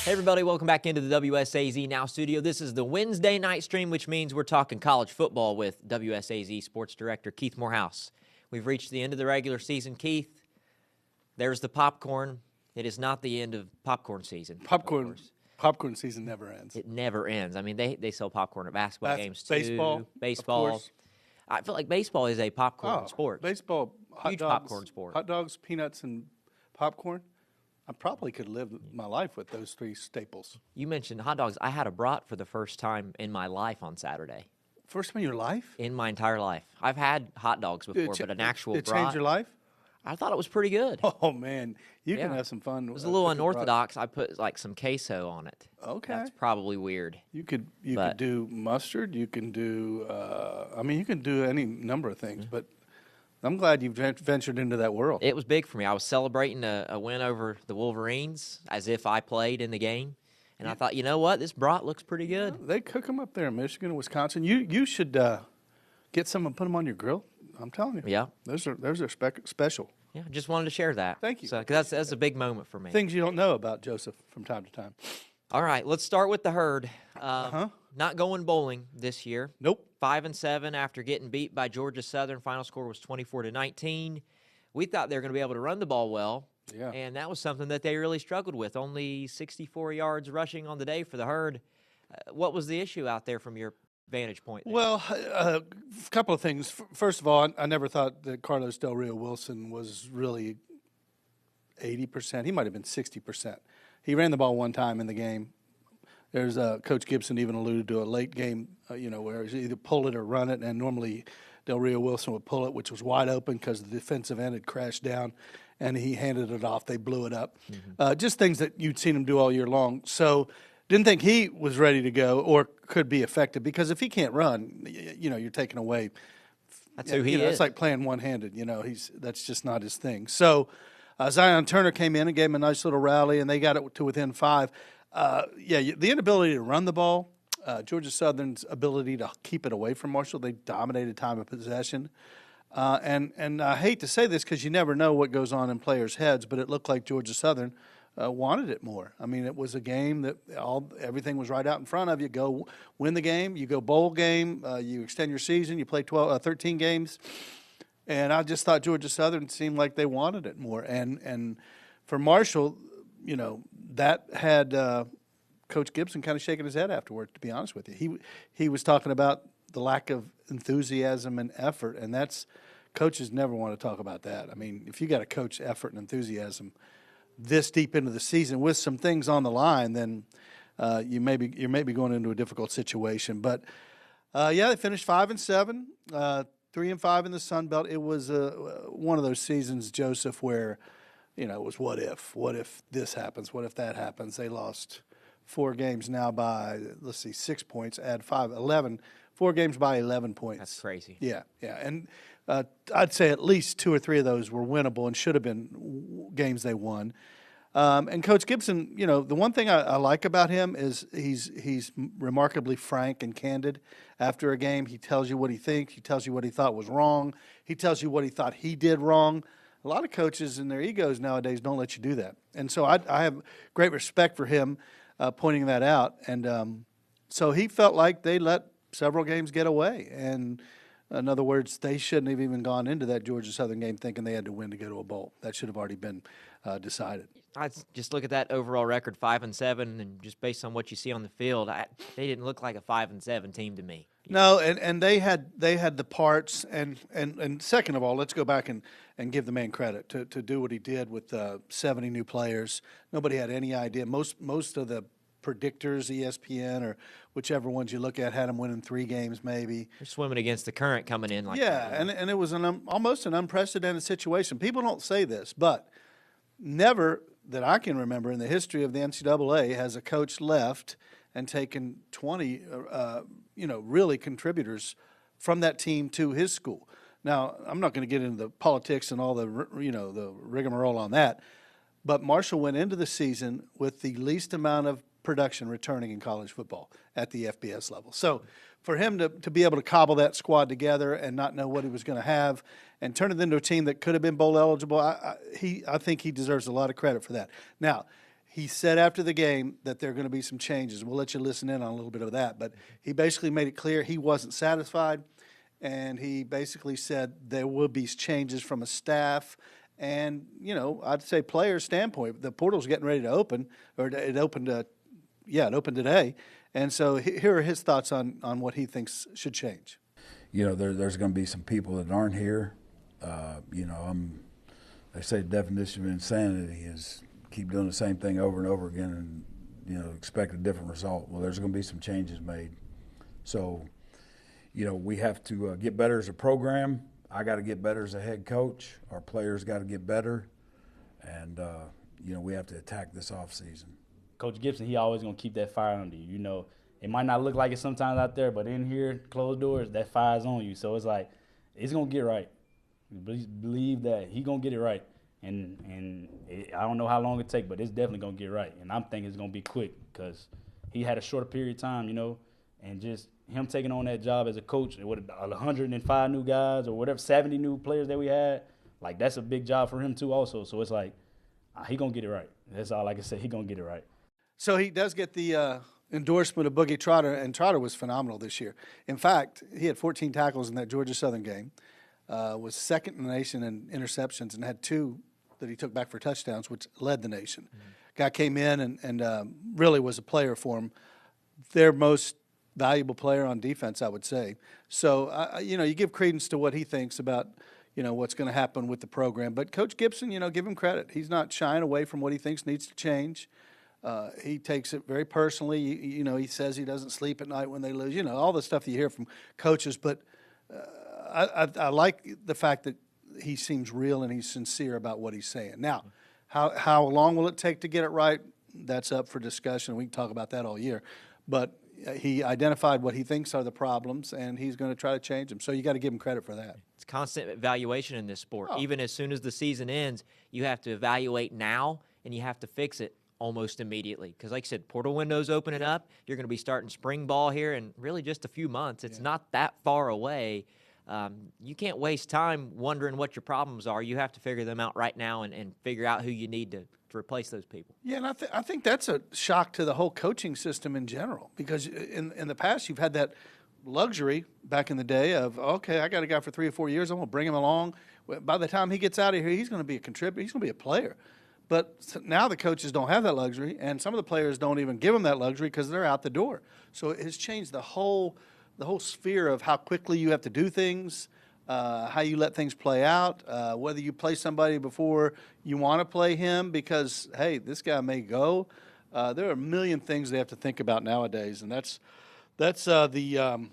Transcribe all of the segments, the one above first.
Hey everybody, welcome back into the WSAZ Now studio. This is the Wednesday night stream, which means we're talking college football with WSAZ Sports Director Keith Morehouse. We've reached the end of the regular season. Keith, there's the popcorn. It is not the end of popcorn season. Popcorn season never ends. It never ends. I mean, they sell popcorn at basketball games too. Baseball. Of course. I feel like baseball is a popcorn sport. Baseball, huge popcorn sport. Hot dogs, peanuts, and popcorn. I probably could live my life with those three staples. You mentioned hot dogs. I had a brat for the first time in my life on Saturday. First time in your life? In my entire life. I've had hot dogs before, but an actual brat. Did it change your life? I thought it was pretty good. Oh, man. You can have some fun. It was a little unorthodox. I put like some queso on it. Okay. That's probably weird. You could do mustard. You can do, you can do any number of things, but I'm glad you ventured into that world. It was big for me. I was celebrating a win over the Wolverines as if I played in the game. And I thought, you know what? This brat looks pretty good. They cook them up there in Michigan and Wisconsin. You should get some and put them on your grill. I'm telling you. Yeah. Those are special. Yeah, just wanted to share that. Thank you. So, 'cause that's a big moment for me. Things you don't know about Joseph from time to time. All right, let's start with the herd. Not going bowling this year. Nope. 5-7 after getting beat by Georgia Southern. Final score was 24-19. We thought they were going to be able to run the ball well. Yeah. And that was something that they really struggled with. Only 64 yards rushing on the day for the herd. What was the issue out there from your vantage point there? Well, a couple of things. First of all, I never thought that Carlos Del Rio Wilson was really 80%. He might have been 60%. He ran the ball one time in the game. There's Coach Gibson even alluded to a late game, where he either pull it or run it, and normally Del Rio Wilson would pull it, which was wide open because the defensive end had crashed down, and he handed it off. They blew it up. Mm-hmm. Just things that you'd seen him do all year long. So didn't think he was ready to go or could be effective, because if he can't run, you're taking away. That's who he is. It's like playing one-handed. That's just not his thing. So Zion Turner came in and gave him a nice little rally, and they got it to within 5. The inability to run the ball, Georgia Southern's ability to keep it away from Marshall, they dominated time of possession. And I hate to say this because you never know what goes on in players' heads, but it looked like Georgia Southern wanted it more. I mean, it was a game that everything was right out in front of you. Go win the game, you go bowl game, you extend your season, you play 13 games. And I just thought Georgia Southern seemed like they wanted it more. And for Marshall, that had Coach Gibson kind of shaking his head afterward, to be honest with you. He was talking about the lack of enthusiasm and effort, and coaches never want to talk about that. I mean, if you got to coach effort and enthusiasm this deep into the season with some things on the line, then you may be going into a difficult situation. But they finished 5-7, 3-5 in the Sun Belt. It was one of those seasons, Joseph, where it was what if this happens, what if that happens. They lost 4 games now by 6 points. Add 5, 11. 4 games by 11 points. That's crazy. Yeah, and I'd say at least 2 or 3 of those were winnable and should have been games they won. And Coach Gibson, the one thing I like about him is he's remarkably frank and candid. After a game, he tells you what he thinks. He tells you what he thought was wrong. He tells you what he thought he did wrong. A lot of coaches and their egos nowadays don't let you do that. And so I have great respect for him pointing that out. And so he felt like they let several games get away. And in other words, they shouldn't have even gone into that Georgia Southern game thinking they had to win to go to a bowl. That should have already been decided. I just look at that overall record, 5-7, and just based on what you see on the field, they didn't look like a 5-7 team to me. No, and they had the parts, and second of all, let's go back and give the man credit to do what he did with 70 new players. Nobody had any idea. Most of the predictors, ESPN or whichever ones you look at, had them winning 3 games maybe. They're swimming against the current coming in like that. Yeah, and it was almost an unprecedented situation. People don't say this, but never that I can remember in the history of the NCAA has a coach left and taken 20 really contributors from that team to his school. Now, I'm not going to get into the politics and all the rigmarole on that, but Marshall went into the season with the least amount of production returning in college football at the FBS level. So for him to be able to cobble that squad together and not know what he was going to have and turn it into a team that could have been bowl eligible, I think he deserves a lot of credit for that. Now, He said after the game that there are going to be some changes. We'll let you listen in on a little bit of that. But he basically made it clear he wasn't satisfied, and he basically said there will be changes from a staff and, I'd say player standpoint. The portal's getting ready to open, or it opened today. And so here are his thoughts on what he thinks should change. There's going to be some people that aren't here. They say the definition of insanity is keep doing the same thing over and over again and, expect a different result. Well, there's going to be some changes made. So, we have to get better as a program. I got to get better as a head coach. Our players got to get better. And, we have to attack this offseason. Coach Gibson, he always going to keep that fire under you. It might not look like it sometimes out there, but in here, closed doors, that fire's on you. So it's like, it's going to get right. Believe that. He going to get it right. And I don't know how long it take, but it's definitely going to get right. And I'm thinking it's going to be quick because he had a shorter period of time, and just him taking on that job as a coach with 105 new guys or whatever, 70 new players that we had, like that's a big job for him too also. So it's like, he going to get it right. That's all I can say. He going to get it right. So he does get the endorsement of Boogie Trotter, and Trotter was phenomenal this year. In fact, he had 14 tackles in that Georgia Southern game, was second in the nation in interceptions, and had 2 that he took back for touchdowns, which led the nation. Mm-hmm. Guy came in and really was a player for him. Their most valuable player on defense, I would say. So, you give credence to what he thinks about, what's going to happen with the program. But Coach Gibson, give him credit. He's not shying away from what he thinks needs to change. He takes it very personally. He says he doesn't sleep at night when they lose. All the stuff that you hear from coaches. But I like the fact that he seems real and he's sincere about what he's saying. Now, how long will it take to get it right? That's up for discussion. We can talk about that all year. But he identified what he thinks are the problems, and he's going to try to change them. So you got to give him credit for that. It's constant evaluation in this sport. Oh. Even as soon as the season ends, you have to evaluate now, and you have to fix it almost immediately. Because like I said, portal window's opening up. You're going to be starting spring ball here in really just a few months. It's not that far away. You can't waste time wondering what your problems are. You have to figure them out right now and figure out who you need to replace those people. Yeah, and I think that's a shock to the whole coaching system in general, because in the past you've had that luxury back in the day of, okay, I got a guy for 3 or 4 years, I'm going to bring him along. By the time he gets out of here, he's going to be a contributor, he's going to be a player. But now the coaches don't have that luxury, and some of the players don't even give them that luxury because they're out the door. So it has changed the whole sphere of how quickly you have to do things, how you let things play out, whether you play somebody before you want to play him because, hey, this guy may go. There are a million things they have to think about nowadays, and that's the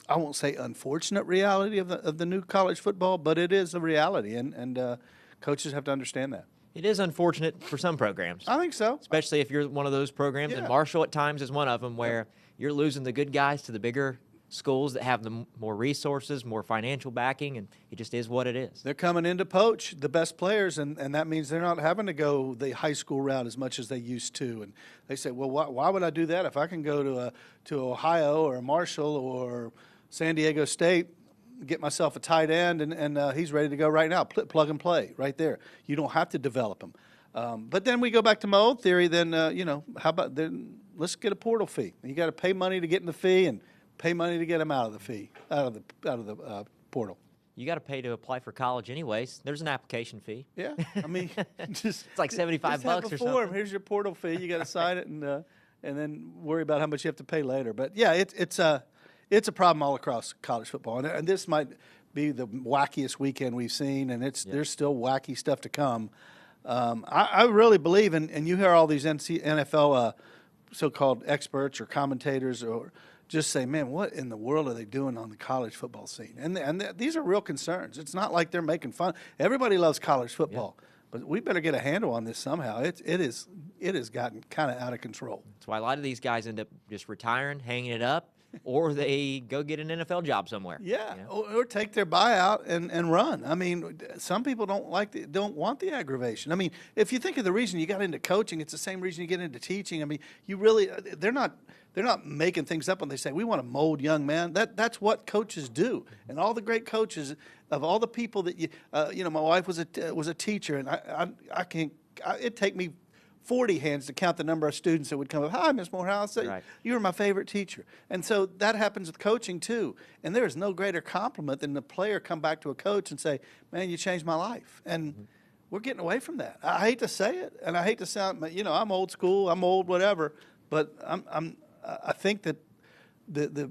I won't say unfortunate reality of the new college football, but it is a reality, and coaches have to understand that. It is unfortunate for some programs. I think so. Especially if you're one of those programs, and Marshall at times is one of them, where you're losing the good guys to the bigger schools that have the more resources, more financial backing, and it just is what it is. They're coming in to poach the best players, and that means they're not having to go the high school route as much as they used to. And they say, well, why would I do that if I can go to Ohio or Marshall or San Diego State, get myself a tight end, and he's ready to go right now, plug and play right there. You don't have to develop him. But then we go back to my old theory. Then how about then? Let's get a portal fee. You got to pay money to get in the fee, and pay money to get them out of the portal. You got to pay to apply for college anyways. There's an application fee. Yeah, I mean, it's like $75 or something. Here's your portal fee. You got to sign it, and then worry about how much you have to pay later. But yeah, it's a problem all across college football, and this might be the wackiest weekend we've seen, and there's still wacky stuff to come. I really believe, and you hear all these NFL so-called experts or commentators or just say, man, what in the world are they doing on the college football scene? And these are real concerns. It's not like they're making fun. Everybody loves college football, but we better get a handle on this somehow. It has gotten kind of out of control. That's why a lot of these guys end up just retiring, hanging it up, or they go get an NFL job somewhere. Yeah, or take their buyout and run. I mean, some people don't want the aggravation. I mean, if you think of the reason you got into coaching, it's the same reason you get into teaching. I mean, they're not making things up when they say we want to mold young men. That's what coaches do. And all the great coaches, of all the people that my wife was a teacher, and I can't. It'd take me 40 hands to count the number of students that would come up. Hi, Ms. Morehouse. Right. You were my favorite teacher. And so that happens with coaching too. And there is no greater compliment than the player come back to a coach and say, man, you changed my life. And we're getting away from that. I hate to say it, and I hate to sound, I'm old school, I'm old, whatever, but I think that the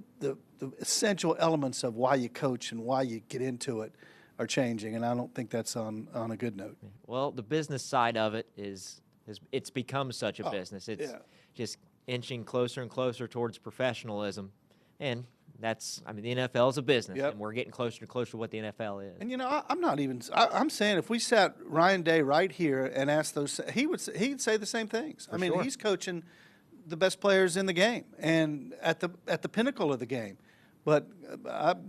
essential elements of why you coach and why you get into it are changing, and I don't think that's on a good note. Well, the business side of it is it's become such a business. It's just inching closer and closer towards professionalism, and the NFL is a business, and we're getting closer and closer to what the NFL is. And I'm saying if we sat Ryan Day right here and asked those, he'd say the same things. Sure. He's coaching the best players in the game and at the pinnacle of the game. But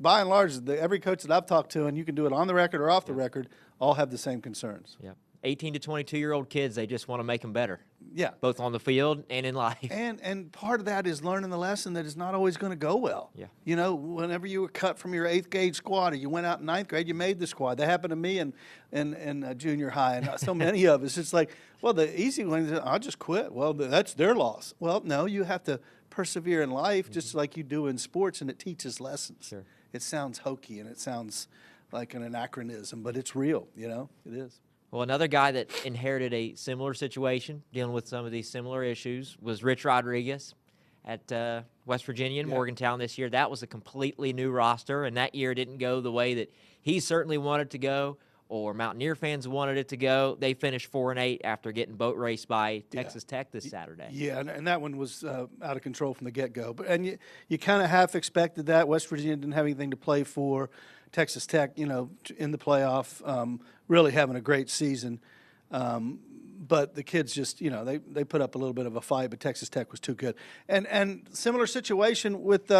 by and large, every coach that I've talked to, and you can do it on the record or off the record, all have the same concerns. Yeah, 18 to 22-year-old kids, they just want to make them better. Yeah, both on the field and in life. And part of that is learning the lesson that is not always going to go well. Yeah. Whenever you were cut from your 8th grade squad or you went out in 9th grade, you made the squad. That happened to me in junior high, and so many of us. It's like, well, the easy one is, I'll just quit. Well, that's their loss. Well, no, you have to persevere in life just like you do in sports, and it teaches lessons. Sure. It sounds hokey and it sounds like an anachronism, but it's real, it is. Well, another guy that inherited a similar situation, dealing with some of these similar issues, was Rich Rodriguez at West Virginia and Morgantown this year. That was a completely new roster, and that year didn't go the way that he certainly wanted to go or Mountaineer fans wanted it to go. They finished 4-8 after getting boat raced by Texas Tech this Saturday. Yeah, and that one was out of control from the get-go. And you kind of half expected that. West Virginia didn't have anything to play for. Texas Tech, in the playoff, really having a great season. But the kids just, they put up a little bit of a fight, but Texas Tech was too good. And similar situation with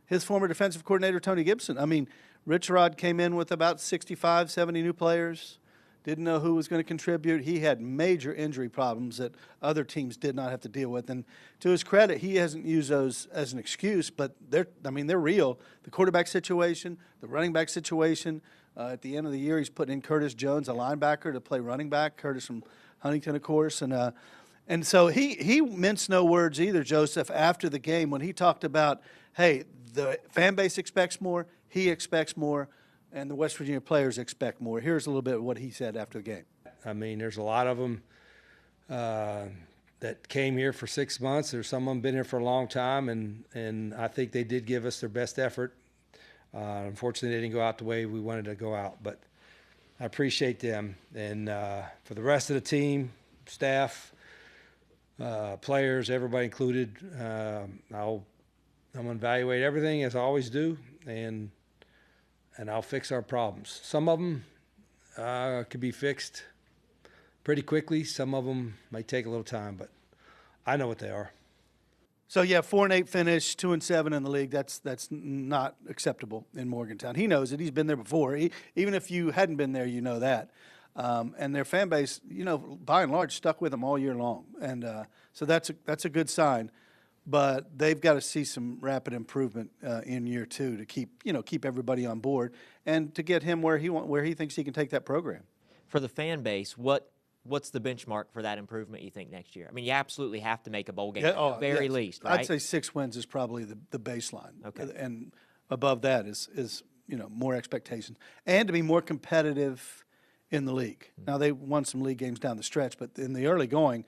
his former defensive coordinator, Tony Gibson. Rich Rod came in with about 65, 70 new players, didn't know who was going to contribute. He had major injury problems that other teams did not have to deal with. And to his credit, he hasn't used those as an excuse, but they're real. The quarterback situation, the running back situation. At the end of the year, he's putting in Curtis Jones, a linebacker, to play running back. Curtis from Huntington, of course. And so he minced no words either, Joseph, after the game when he talked about, hey, the fan base expects more, he expects more, and the West Virginia players expect more. Here's a little bit of what he said after the game. There's a lot of them that came here for 6 months. There's some of them been here for a long time, and I think they did give us their best effort. Unfortunately, they didn't go out the way we wanted to go out, but I appreciate them. And for the rest of the team, staff, players, everybody included, I'm going to evaluate everything as I always do, and I'll fix our problems. Some of them could be fixed pretty quickly. Some of them might take a little time, but I know what they are. So, 4-8 finish, 2-7 in the league. That's not acceptable in Morgantown. He knows it. He's been there before. Even if you hadn't been there, you know that. And their fan base, by and large, stuck with them all year long. And so that's a good sign. But they've got to see some rapid improvement in year two to keep everybody on board and to get him where he thinks he can take that program. For the fan base, what's the benchmark for that improvement you think next year? You absolutely have to make a bowl game at the very least, right? I'd say 6 wins is probably the baseline. Okay. And above that is more expectations and to be more competitive in the league. Mm-hmm. Now they won some league games down the stretch, but in the early going,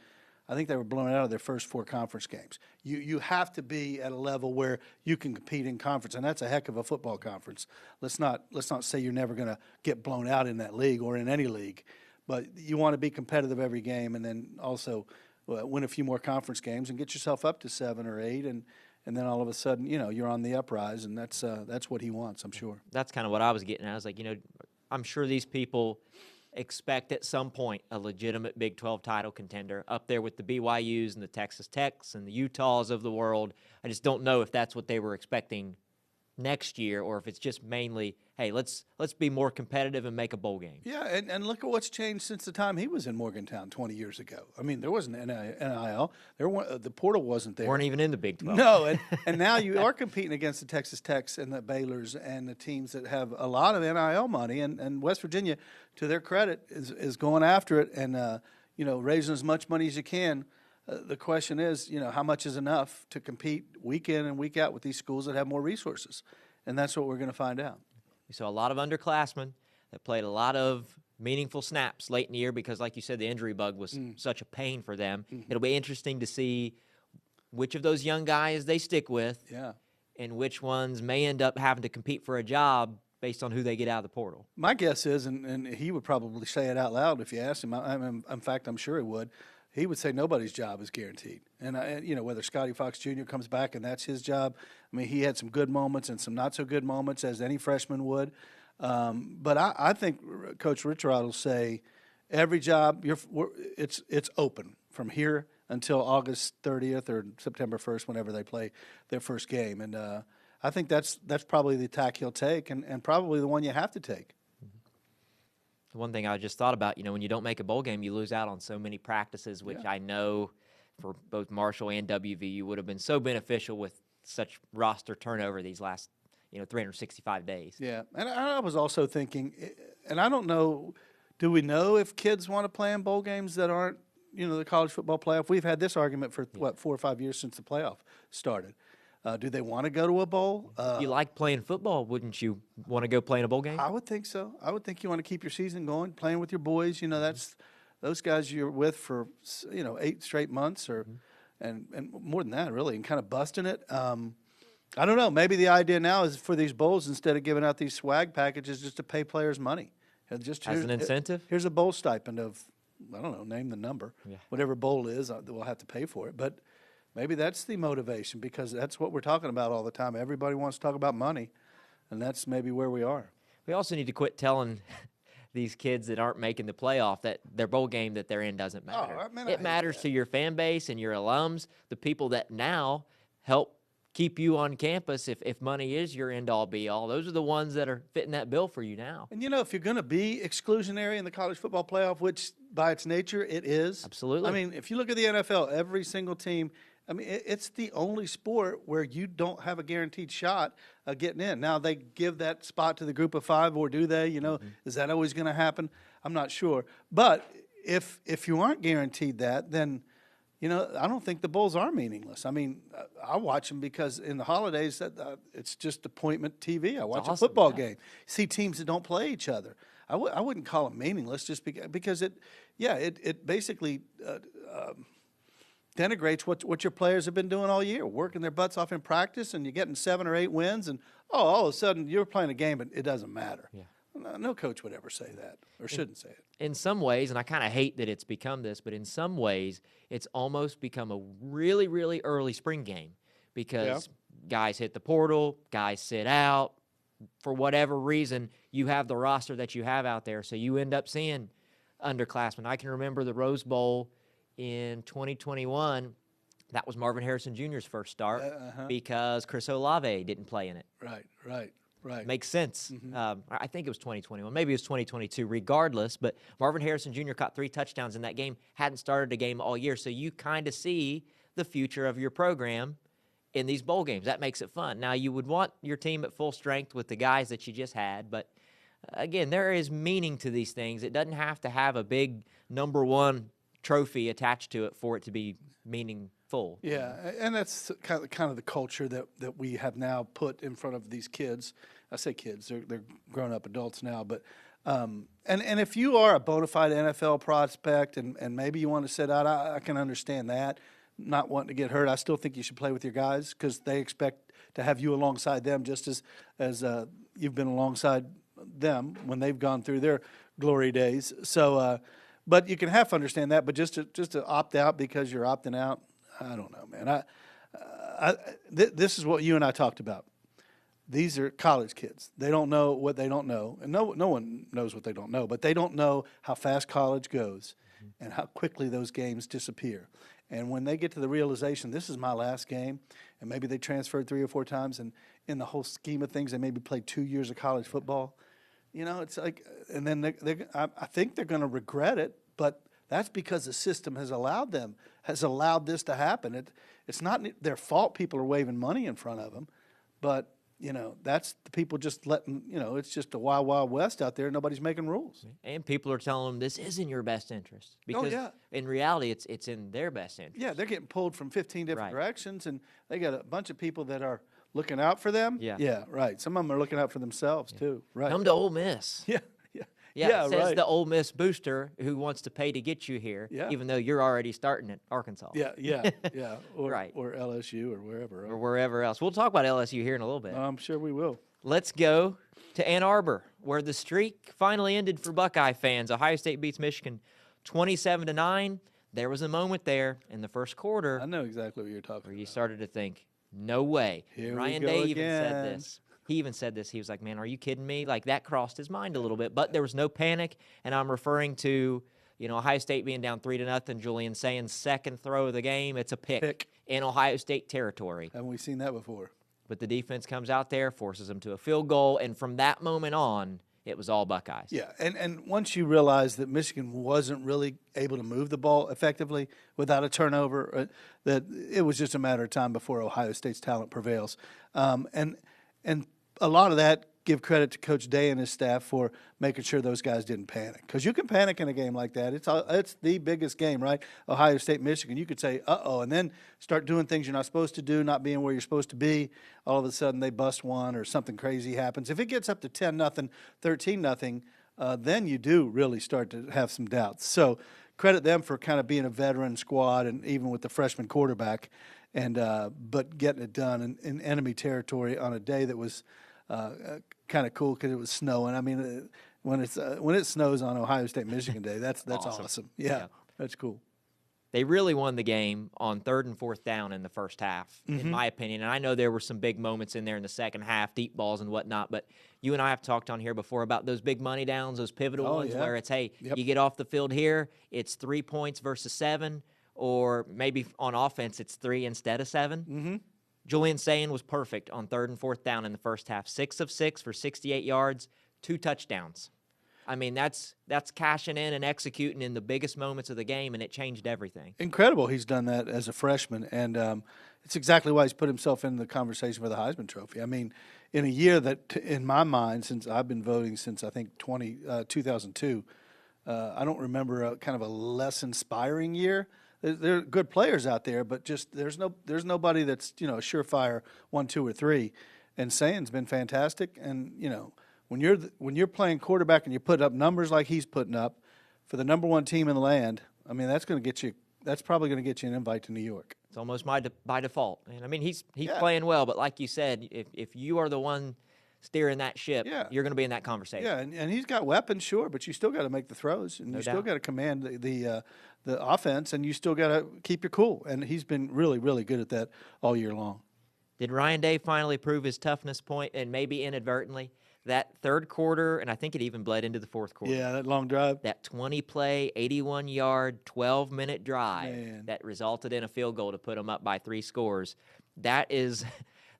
I think they were blown out of their first 4 conference games. You have to be at a level where you can compete in conference, and that's a heck of a football conference. Let's not say you're never going to get blown out in that league or in any league, but you want to be competitive every game, and then also win a few more conference games and get yourself up to 7 or 8, and then all of a sudden you're on the uprise, and that's what he wants, I'm sure. That's kind of what I was getting at. I was like, I'm sure these people expect at some point a legitimate Big 12 title contender up there with the BYUs and the Texas Techs and the Utahs of the world. I just don't know if that's what they were expecting next year or if it's just mainly, hey, let's be more competitive and make a bowl game. Yeah, and look at what's changed since the time he was in Morgantown 20 years ago. There wasn't NIL. The portal wasn't there. Weren't even in the Big 12. No, and now you are competing against the Texas Techs and the Baylors and the teams that have a lot of NIL money. And West Virginia, to their credit, is going after it. And raising as much money as you can. The question is, how much is enough to compete week in and week out with these schools that have more resources? And that's what we're going to find out. We saw a lot of underclassmen that played a lot of meaningful snaps late in the year because, like you said, the injury bug was such a pain for them. Mm-hmm. It'll be interesting to see which of those young guys they stick with and which ones may end up having to compete for a job based on who they get out of the portal. My guess is, and he would probably say it out loud if you asked him. In fact, I'm sure he would. He would say nobody's job is guaranteed. And, whether Scotty Fox Jr. comes back and that's his job. I mean, he had some good moments and some not so good moments, as any freshman would. But I think Coach Richrod will say every job, it's open from here until August 30th or September 1st, whenever they play their first game. And I think that's probably the tack he'll take and probably the one you have to take. One thing I just thought about, when you don't make a bowl game, you lose out on so many practices, which I know for both Marshall and WVU would have been so beneficial with such roster turnover these last, 365 days. Yeah, and I was also thinking, and I don't know, do we know if kids want to play in bowl games that aren't, the college football playoff? We've had this argument for, 4 or 5 years since the playoff started. Do they want to go to a bowl? If you like playing football, wouldn't you want to go play in a bowl game? I would think so. I would think you want to keep your season going, playing with your boys. That's those guys you're with for 8 straight months, or and more than that, really, and kind of busting it. I don't know. Maybe the idea now is for these bowls, instead of giving out these swag packages, just to pay players money. Just as an incentive. Here's a bowl stipend of, I don't know, name the number, whatever bowl is, we'll have to pay for it, but. Maybe that's the motivation, because that's what we're talking about all the time. Everybody wants to talk about money, and that's maybe where we are. We also need to quit telling these kids that aren't making the playoff that their bowl game that they're in doesn't matter. It matters to your fan base and your alums, the people that now help keep you on campus if money is your end-all, be-all. Those are the ones that are fitting that bill for you now. And, if you're going to be exclusionary in the college football playoff, which by its nature it is. Absolutely. I mean, if you look at the NFL, every single team – it's the only sport where you don't have a guaranteed shot of getting in. Now, they give that spot to the group of 5, or do they? Is that always going to happen? I'm not sure. But if you aren't guaranteed that, then, I don't think the bowls are meaningless. I mean, I watch them because in the holidays, it's just appointment TV. I watch a football game, see teams that don't play each other. I wouldn't call them meaningless just because it basically denigrates what your players have been doing all year, working their butts off in practice, and you're getting 7 or 8 wins, and all of a sudden you're playing a game, but it doesn't matter. Yeah. No coach would ever say that, or shouldn't say it. In some ways, and I kind of hate that it's become this, but in some ways it's almost become a really, really early spring game, because guys hit the portal, guys sit out. For whatever reason, you have the roster that you have out there, so you end up seeing underclassmen. I can remember the Rose Bowl in 2021, that was Marvin Harrison Jr.'s first start because Chris Olave didn't play in it. Right. Makes sense. I think it was 2021. Maybe it was 2022. Regardless, but Marvin Harrison Jr. caught 3 touchdowns in that game, hadn't started a game all year. So you kind of see the future of your program in these bowl games. That makes it fun. Now, you would want your team at full strength with the guys that you just had, but again, there is meaning to these things. It doesn't have to have a big number 1 trophy attached to it for it to be meaningful. Yeah, and that's kind of the culture that we have now put in front of these kids. I say kids; they're grown-up adults now. But and if you are a bona fide NFL prospect and maybe you want to sit out, I can understand that. Not wanting to get hurt, I still think you should play with your guys because they expect to have you alongside them, just as you've been alongside them when they've gone through their glory days. So. But you can half understand that, but just to opt out because you're opting out, I don't know, man. This is what you and I talked about. These are college kids. They don't know what they don't know, and no one knows what they don't know. But they don't know how fast college goes, and how quickly those games disappear. And when they get to the realization, this is my last game, and maybe they transferred 3 or 4 times, and in the whole scheme of things, they maybe played 2 years of college football. It's like, and then I think they're going to regret it, but that's because the system has allowed this to happen. It's not their fault people are waving money in front of them, but that's the people just letting, it's just a wild, wild west out there. Nobody's making rules. And people are telling them this is in your best interest because in reality, it's in their best interest. Yeah, they're getting pulled from 15 different Right. directions, and they got a bunch of people that are looking out for them. Yeah. Right. Some of them are looking out for themselves too. Right. Come to Ole Miss. Yeah, It says right. the Ole Miss booster who wants to pay to get you here, even though you're already starting at Arkansas. Yeah. Or, Right. or LSU or wherever. Or wherever else. We'll talk about LSU here in a little bit. I'm sure we will. Let's go to Ann Arbor, where the streak finally ended for Buckeye fans. Ohio State beats Michigan 27-9. There was a moment there in the first quarter I know exactly what you're talking where about. you started to think, no way. Here Ryan we go Day even said again. this. He even said this. He was like, man, are you kidding me? Like, that crossed his mind a little bit. But there was no panic, and I'm referring to, Ohio State being down 3-0, Julian saying second throw of the game, it's a pick in Ohio State territory. Haven't we seen that before? But the defense comes out there, forces them to a field goal, and from that moment on, it was all Buckeyes. Yeah, and once you realize that Michigan wasn't really able to move the ball effectively without a turnover, that it was just a matter of time before Ohio State's talent prevails. And a lot of that, give credit to Coach Day and his staff for making sure those guys didn't panic. Because you can panic in a game like that. It's the biggest game, right? Ohio State, Michigan. You could say, uh-oh, and then start doing things you're not supposed to do, not being where you're supposed to be. All of a sudden they bust one or something crazy happens. If it gets up to 10-0, 13-0, then you do really start to have some doubts. So credit them for kind of being a veteran squad, and even with the freshman quarterback, and but getting it done in enemy territory on a day that was kind of cool because it was snowing. I mean, when it snows on Ohio State Michigan Day, that's awesome. Yeah, that's cool. They really won the game on 3rd and 4th down in the first half, in my opinion. And I know there were some big moments in there in the second half, deep balls and whatnot. But you and I have talked on here before about those big money downs, those pivotal ones where it's, hey, you get off the field here, it's 3 points versus 7, or maybe on offense it's 3 instead of 7. Mm-hmm. Julian Sayin was perfect on 3rd and 4th down in the first half. 6 of 6 for 68 yards, 2 touchdowns. I mean, that's cashing in and executing in the biggest moments of the game, and it changed everything. Incredible he's done that as a freshman, and it's exactly why he's put himself in the conversation for the Heisman Trophy. I mean, in a year that, in my mind, since I've been voting since, I think, 2002, I don't remember kind of a less inspiring year. There are good players out there, but just there's nobody that's a surefire 1, 2, or 3. And Sayin's been fantastic. And when you're playing quarterback and you put up numbers like he's putting up for the number 1 team in the land, I mean that's probably going to get you an invite to New York. It's almost by default. And I mean he's playing well, but like you said, if you are the one steering that ship, you're going to be in that conversation. Yeah, and he's got weapons, sure, but you still got to make the throws, and still got to command the offense, and you still got to keep your cool. And he's been really, really good at that all year long. Did Ryan Day finally prove his toughness point, and maybe inadvertently, that third quarter, and I think it even bled into the fourth quarter. Yeah, that long drive. That 20-play, 81-yard, 12-minute drive that resulted in a field goal to put them up by 3 scores.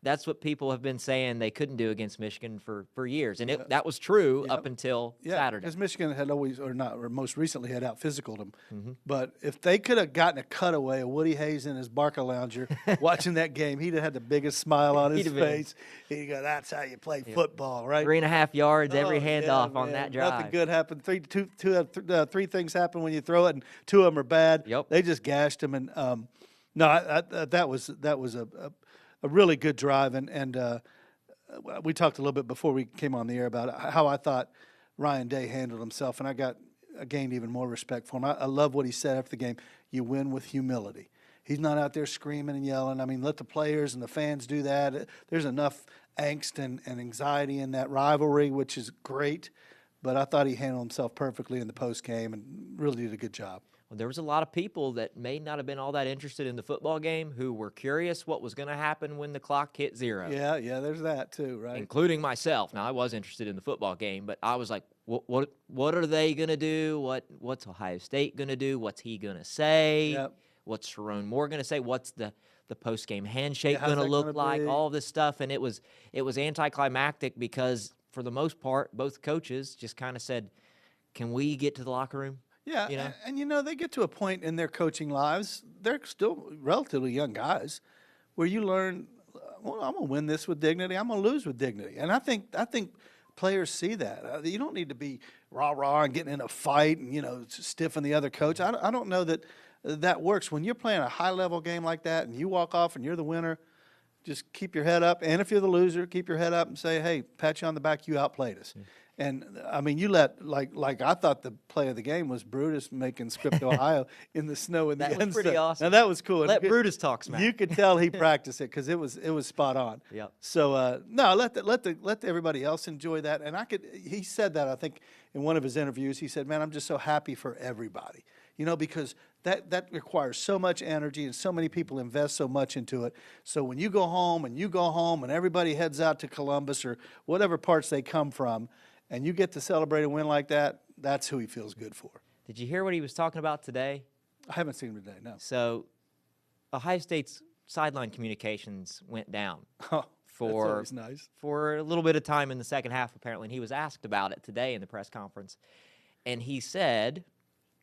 That's what people have been saying they couldn't do against Michigan for years. And that was true up until Saturday. Because Michigan had always, or most recently had out-physicaled them. Mm-hmm. But if they could have gotten a cutaway of Woody Hayes in his Barca lounger watching that game, he'd have had the biggest smile on his face. He'd go, that's how you play football, right? 3.5 yards every handoff on that drive. Nothing good happened. Three things happen when you throw it, and 2 of them are bad. Yep. They just gashed him. And that was a really good drive, and we talked a little bit before we came on the air about how I thought Ryan Day handled himself, and I gained even more respect for him. I love what he said after the game. You win with humility. He's not out there screaming and yelling. I mean, let the players and the fans do that. There's enough angst and anxiety in that rivalry, which is great, but I thought he handled himself perfectly in the post-game and really did a good job. There was a lot of people that may not have been all that interested in the football game who were curious what was going to happen when the clock hit 0. Yeah, there's that too, right? Including myself. Now, I was interested in the football game, but I was like, what are they going to do? What's Ohio State going to do? What's he going to say? Yep. What's Sharon Moore going to say? What's the post-game handshake going to look like? All this stuff, and it was anticlimactic because, for the most part, both coaches just kind of said, can we get to the locker room? Yeah, and they get to a point in their coaching lives, they're still relatively young guys, where you learn I'm going to win this with dignity. I'm going to lose with dignity. And I think players see that. You don't need to be rah-rah and getting in a fight and, stiffing the other coach. I don't know that works. When you're playing a high-level game like that and you walk off and you're the winner, just keep your head up. And if you're the loser, keep your head up and say, hey, pat you on the back, you outplayed us. And, I mean, you let, like I thought the play of the game was Brutus making Script, Ohio in the snow in the end. That was pretty awesome. Now, that was cool. Let Brutus talk smack. You could tell he practiced it because it was spot on. Yep. So, no, let everybody else enjoy that. And he said that, I think, in one of his interviews. He said, man, I'm just so happy for everybody, because that requires so much energy and so many people invest so much into it. So when you go home and everybody heads out to Columbus or whatever parts they come from, and you get to celebrate a win like that, that's who he feels good for. Did you hear what he was talking about today? I haven't seen him today, no. So Ohio State's sideline communications went down Oh, that's always nice. for a little bit of time in the second half, apparently. And he was asked about it today in the press conference. And he said,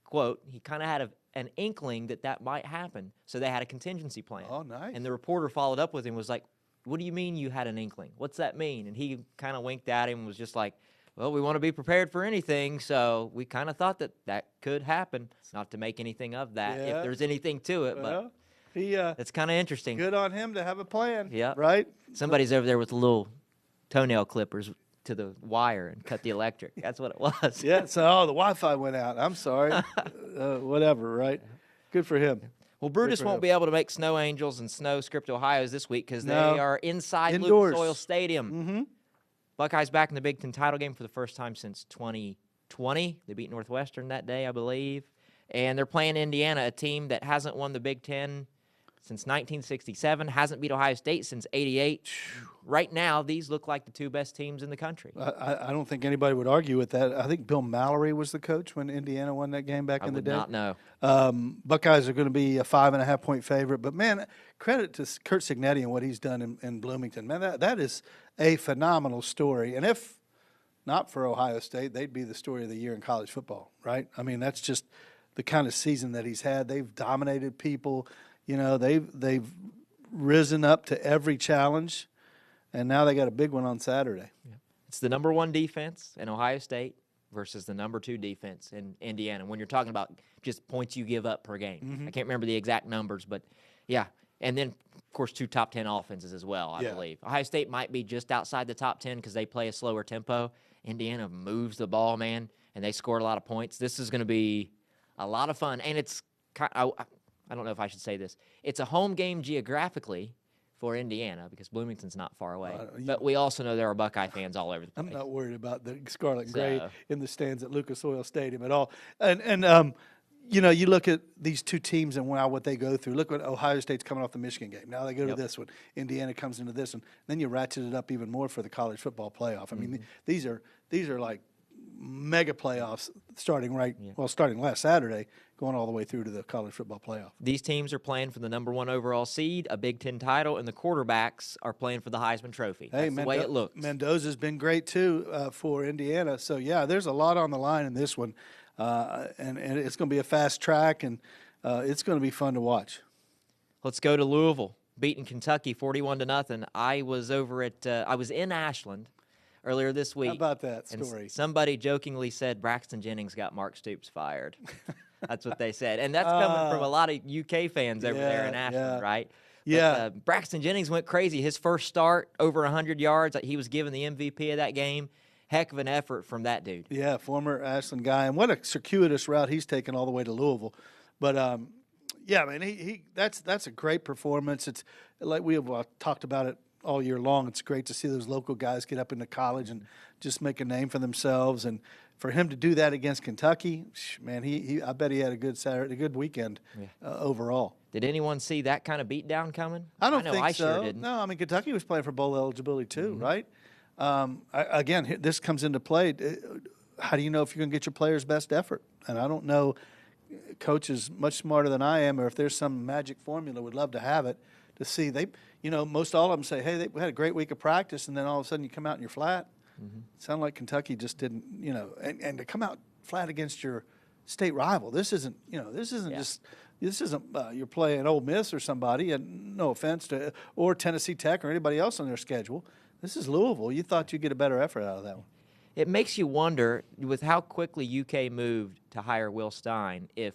quote, he kind of had an inkling that might happen. So they had a contingency plan. Oh, nice. And the reporter followed up with him, was like, what do you mean you had an inkling? What's that mean? And he kind of winked at him and was just like, well, we want to be prepared for anything, so we kind of thought that could happen. Not to make anything of that, Yeah. if there's anything to it, Well, but he it's kind of interesting. good on him to have a plan. Yeah. Right? Somebody's over there with little toenail clippers to the wire and cut the electric. That's what it was. Yeah, so, the Wi-Fi went out. I'm sorry. Whatever, right? Good for him. Well, Brutus for won't him. be able to make Snow Angels and Snow Script Ohio's this week because No. they are inside Indoors. Lucas Oil Stadium. Mm-hmm. Buckeyes back in the Big Ten title game for the first time since 2020. They beat Northwestern that day, I believe. And they're playing Indiana, a team that hasn't won the Big Ten since 1967, hasn't beat Ohio State since '88. Right now, these look like the two best teams in the country. I don't think anybody would argue with that. I think Bill Mallory was the coach when Indiana won that game back I in the would day. not know. Buckeyes are going to be a 5.5-point favorite. But, man, credit to Kurt Cignetti and what he's done in Bloomington. Man, that is a phenomenal story. And if not for Ohio State, they'd be the story of the year in college football, right? I mean, that's just the kind of season that he's had. They've dominated people. They've risen up to every challenge. And now they got a big one on Saturday. Yeah. It's the number one defense in Ohio State versus the number two defense in Indiana. When you're talking about just points you give up per game. Mm-hmm. I can't remember the exact numbers, but yeah. And then, of course, two top 10 offenses as well, I believe. Ohio State might be just outside the top 10 because they play a slower tempo. Indiana moves the ball, man, and they scored a lot of points. This is going to be a lot of fun. And it's I don't know if I should say this. It's a home game geographically for Indiana because Bloomington's not far away. But we also know there are Buckeye fans all over the place. I'm not worried about the scarlet and gray So- in the stands at Lucas Oil Stadium at all. And you look at these two teams and what they go through. Look what Ohio State's coming off the Michigan game. Now they go to this one. Indiana comes into this one. Then you ratchet it up even more for the college football playoff. I mean, these are like mega playoffs starting starting last Saturday, going all the way through to the college football playoff. These teams are playing for the number one overall seed, a Big Ten title, and the quarterbacks are playing for the Heisman Trophy. That's the way it looks. Mendoza's been great, too, for Indiana. So, yeah, there's a lot on the line in this one. And it's going to be a fast track, and it's going to be fun to watch. Let's go to Louisville, beating Kentucky 41-0. I was in Ashland earlier this week. How about that and story? Somebody jokingly said Braxton Jennings got Mark Stoops fired. That's what they said. And that's coming from a lot of UK fans over there in Ashland, right? Yeah. But, Braxton Jennings went crazy. His first start, over 100 yards. He was given the MVP of that game. Heck of an effort from that dude. Yeah, former Ashland guy. And what a circuitous route he's taken all the way to Louisville. But, yeah, man, that's a great performance. It's like we have talked about it all year long. It's great to see those local guys get up into college and just make a name for themselves. And for him to do that against Kentucky, man, I bet he had a good weekend overall. Did anyone see that kind of beatdown coming? I don't know think I so. Sure didn't. No, I mean, Kentucky was playing for bowl eligibility too, right? Again, this comes into play. How do you know if you're going to get your player's best effort? And I don't know. Coach is much smarter than I am, or if there's some magic formula, would love to have it to see. Most all of them say, hey, we had a great week of practice, and then all of a sudden you come out and you're flat. It sounded like Kentucky just didn't, and to come out flat against your state rival. This isn't, this isn't just. This isn't you're playing Ole Miss or somebody, and no offense to, or Tennessee Tech or anybody else on their schedule. This is Louisville. You thought you'd get a better effort out of that one. It makes you wonder, with how quickly UK moved to hire Will Stein, if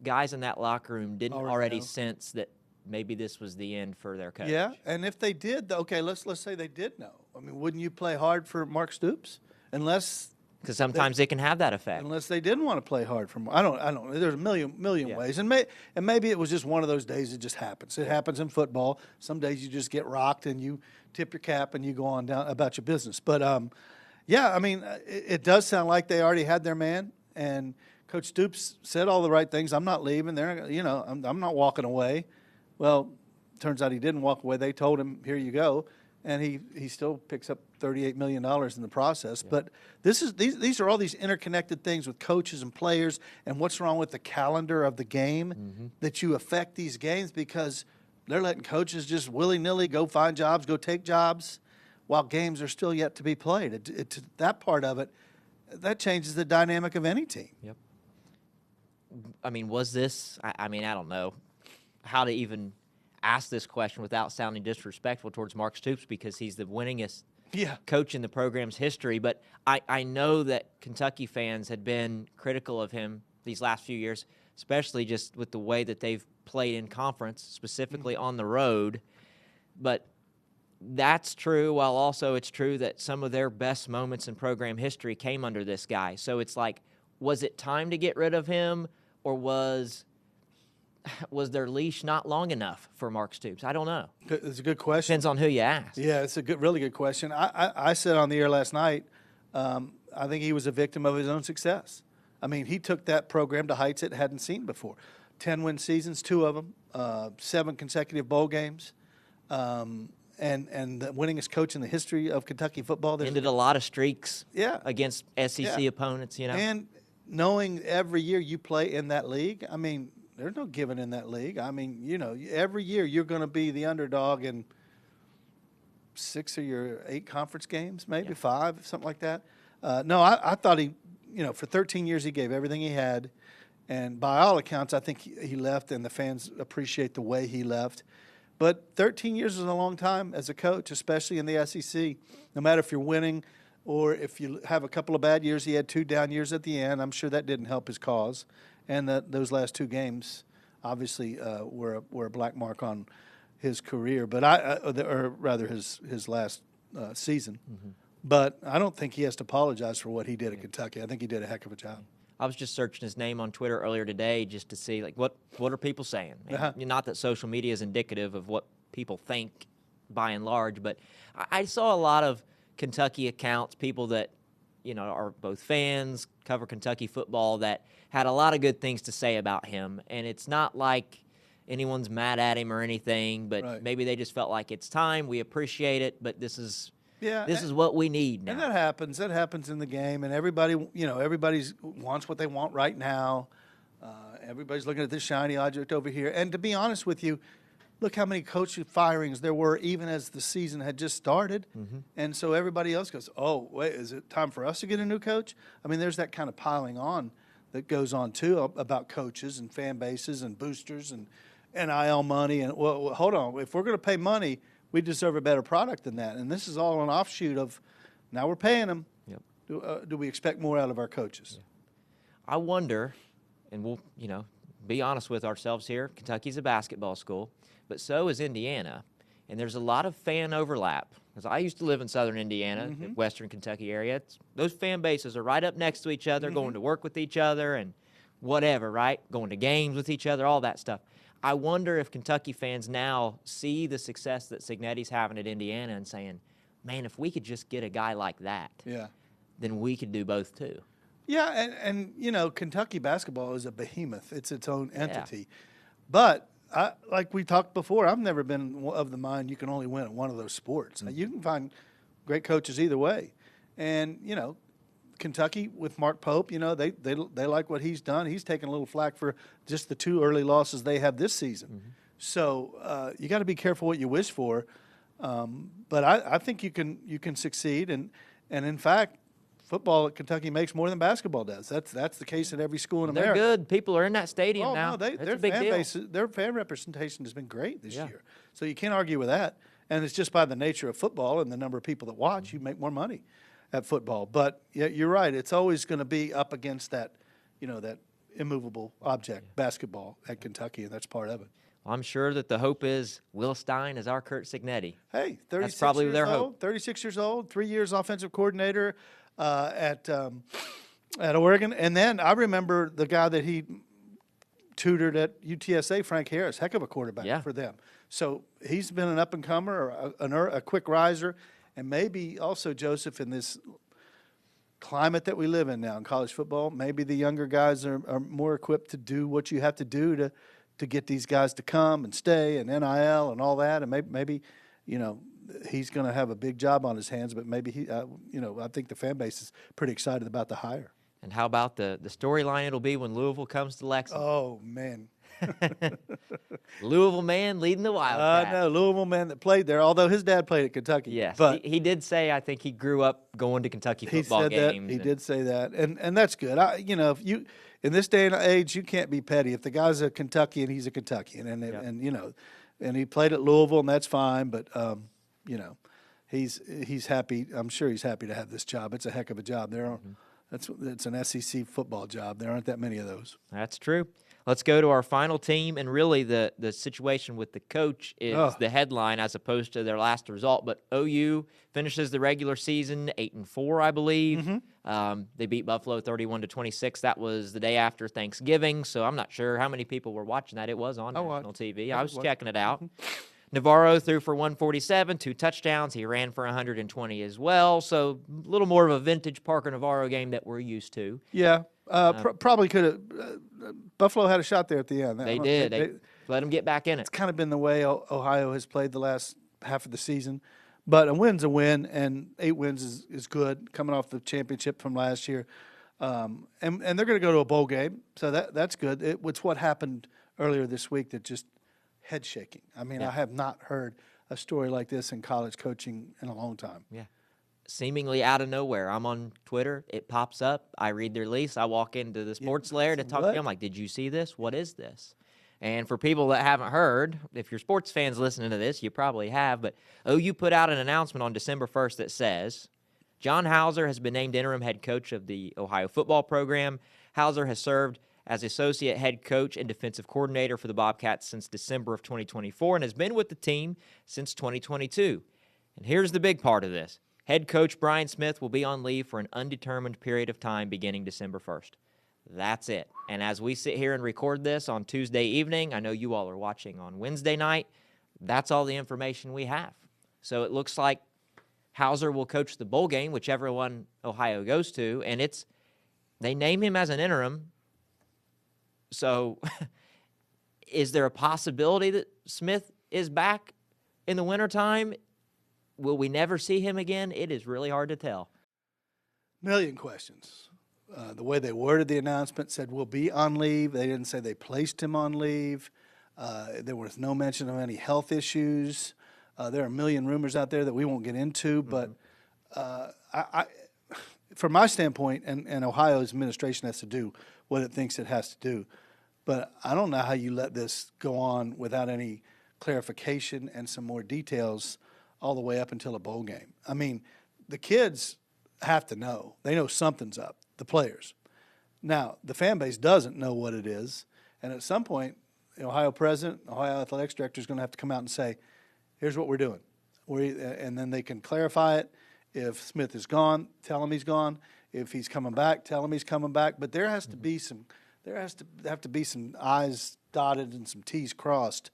guys in that locker room didn't already sense that maybe this was the end for their coach. Yeah, and if they did, okay, let's say they did know. I mean, wouldn't you play hard for Mark Stoops? Because sometimes it can have that effect. Unless they didn't want to play hard for. I don't. There's a million ways, and maybe it was just one of those days. It just happens. It happens in football. Some days you just get rocked and you tip your cap and you go on down about your business. But yeah, I mean, it does sound like they already had their man, and Coach Stoops said all the right things. I'm not leaving. I'm not walking away. Well, turns out he didn't walk away. They told him, "Here you go." And he still picks up $38 million in the process. Yeah. But these are all these interconnected things with coaches and players, and what's wrong with the calendar of the game that you affect these games because they're letting coaches just willy-nilly go find jobs, go take jobs, while games are still yet to be played. That part of it, that changes the dynamic of any team. Yep. I mean, was this – I mean, I don't know how to even – ask this question without sounding disrespectful towards Mark Stoops because he's the winningest coach in the program's history. But I know that Kentucky fans had been critical of him these last few years, especially just with the way that they've played in conference, specifically on the road. But that's true, while also it's true that some of their best moments in program history came under this guy. So it's like, was it time to get rid of him, or was their leash not long enough for Mark Stoops? I don't know. It's a good question. Depends on who you ask. Yeah, it's a really good question. I said on the air last night, I think he was a victim of his own success. I mean, he took that program to heights it hadn't seen before. 10-win seasons, 2 of them, 7 consecutive bowl games, and the winningest coach in the history of Kentucky football. Ended a lot of streaks against SEC opponents, And knowing every year you play in that league, I mean, there's no giving in that league. I mean, every year you're going to be the underdog in 6 of your 8 conference games, maybe 5, something like that. No, I thought he, for 13 years he gave everything he had. And by all accounts, I think he left, and the fans appreciate the way he left. But 13 years is a long time as a coach, especially in the SEC. No matter if you're winning or if you have a couple of bad years, he had 2 down years at the end. I'm sure that didn't help his cause. And those last 2 games, obviously, were a black mark on his career, but or rather his last season. But I don't think he has to apologize for what he did at Kentucky. I think he did a heck of a job. I was just searching his name on Twitter earlier today just to see what are people saying. Not that social media is indicative of what people think by and large, but I saw a lot of Kentucky accounts, people that are both fans, cover Kentucky football, that had a lot of good things to say about him. And it's not like anyone's mad at him or anything, but maybe they just felt like it's time. We appreciate it, but this is what we need now. And that happens. That happens in the game, and everybody wants what they want right now. Everybody's looking at this shiny object over here. And to be honest with you, look how many coach firings there were even as the season had just started. And so everybody else goes, oh, wait, is it time for us to get a new coach? I mean, there's that kind of piling on that goes on, too, about coaches and fan bases and boosters and NIL money. And, well, hold on. If we're going to pay money, we deserve a better product than that. And this is all an offshoot of now we're paying them. Do we expect more out of our coaches? I wonder, and we'll, be honest with ourselves here, Kentucky's a basketball school, but so is Indiana. And there's a lot of fan overlap. Because I used to live in southern Indiana, western Kentucky area. Those fan bases are right up next to each other, going to work with each other and whatever, right? Going to games with each other, all that stuff. I wonder if Kentucky fans now see the success that Cignetti's having at Indiana and saying, man, if we could just get a guy like that, then we could do both too. Yeah, and Kentucky basketball is a behemoth. It's its own entity. But like we talked before, I've never been of the mind you can only win at one of those sports. You can find great coaches either way. And, Kentucky with Mark Pope, they like what he's done. He's taken a little flack for just the 2 early losses they have this season. So you got to be careful what you wish for. But I think you can succeed. And in fact, football at Kentucky makes more than basketball does. That's the case at every school in They're America. good. People are in that stadium Oh now. no, That's their a big fan deal. base, their fan representation has been great this Yeah. year. So you can't argue with that. And it's just by the nature of football and the number of people that watch, you make more money at football. But yeah, you're right. It's always going to be up against that, that immovable object, basketball at Kentucky, and that's part of it. Well, I'm sure that the hope is Will Stein is our Kurt Signetti. Hey, 36 probably years their old, hope. 36 years old, 3 years offensive coordinator at Oregon. And then I remember the guy that he tutored at UTSA, Frank Harris, heck of a quarterback for them. So he's been an up-and-comer, a quick riser, and maybe also, Joseph, in this climate that we live in now in college football, maybe the younger guys are more equipped to do what you have to do to get these guys to come and stay and NIL and all that. And maybe he's going to have a big job on his hands, but maybe I think the fan base is pretty excited about the hire. And how about the storyline it'll be when Louisville comes to Lexington? Oh, man. Louisville man leading the Wildcats. No, Louisville man that played there, although his dad played at Kentucky. Yes, but he did say, I think he grew up going to Kentucky football games. He did say that, and that's good. If you in this day and age, you can't be petty. If the guy's a Kentuckian, he's a Kentuckian, and he played at Louisville, and that's fine. But he's happy. I'm sure he's happy to have this job. It's a heck of a job. It's an SEC football job. There aren't that many of those. That's true. Let's go to our final team, and really the situation with the coach is the headline as opposed to their last result. But OU finishes the regular season 8-4, I believe. Mm-hmm. They beat Buffalo 31-26. That was the day after Thanksgiving, so I'm not sure how many people were watching that. It was on national TV. I was checking it out. Navarro threw for 147, 2 touchdowns. He ran for 120 as well. So a little more of a vintage Parker Navarro game that we're used to. Yeah, probably could have. Buffalo had a shot there at the end. They did. They let them get back in it. It's kind of been the way Ohio has played the last half of the season. But a win's a win, and 8 wins is good, coming off the championship from last year. And they're going to go to a bowl game, so that's good. It's what happened earlier this week that just head shaking. I mean, I have not heard a story like this in college coaching in a long time. Yeah. Seemingly out of nowhere. I'm on Twitter. It pops up. I read the release. I walk into the sports lair to talk to them. I'm like, did you see this? What is this? And for people that haven't heard, if you're sports fans listening to this, you probably have, but OU put out an announcement on December 1st that says, John Hauser has been named interim head coach of the Ohio football program. Hauser has served as associate head coach and defensive coordinator for the Bobcats since December of 2024 and has been with the team since 2022. And here's the big part of this. Head coach Brian Smith will be on leave for an undetermined period of time beginning December 1st. That's it. And as we sit here and record this on Tuesday evening, I know you all are watching on Wednesday night, that's all the information we have. So it looks like Hauser will coach the bowl game, whichever one Ohio goes to, and they name him as an interim. So is there a possibility that Smith is back in the wintertime? Will we never see him again? It is really hard to tell. Million questions. The way they worded the announcement said we'll be on leave. They didn't say they placed him on leave. There was no mention of any health issues. There are a million rumors out there that we won't get into, but from my standpoint, and Ohio's administration has to do what it thinks it has to do, but I don't know how you let this go on without any clarification and some more details all the way up until a bowl game. I mean, the kids have to know. They know something's up, the players. Now, the fan base doesn't know what it is, and at some point, the Ohio president, Ohio athletics director is going to have to come out and say, here's what we're doing. And then they can clarify it. If Smith is gone, tell him he's gone. If he's coming back, tell him he's coming back. But there has to be some I's dotted and some T's crossed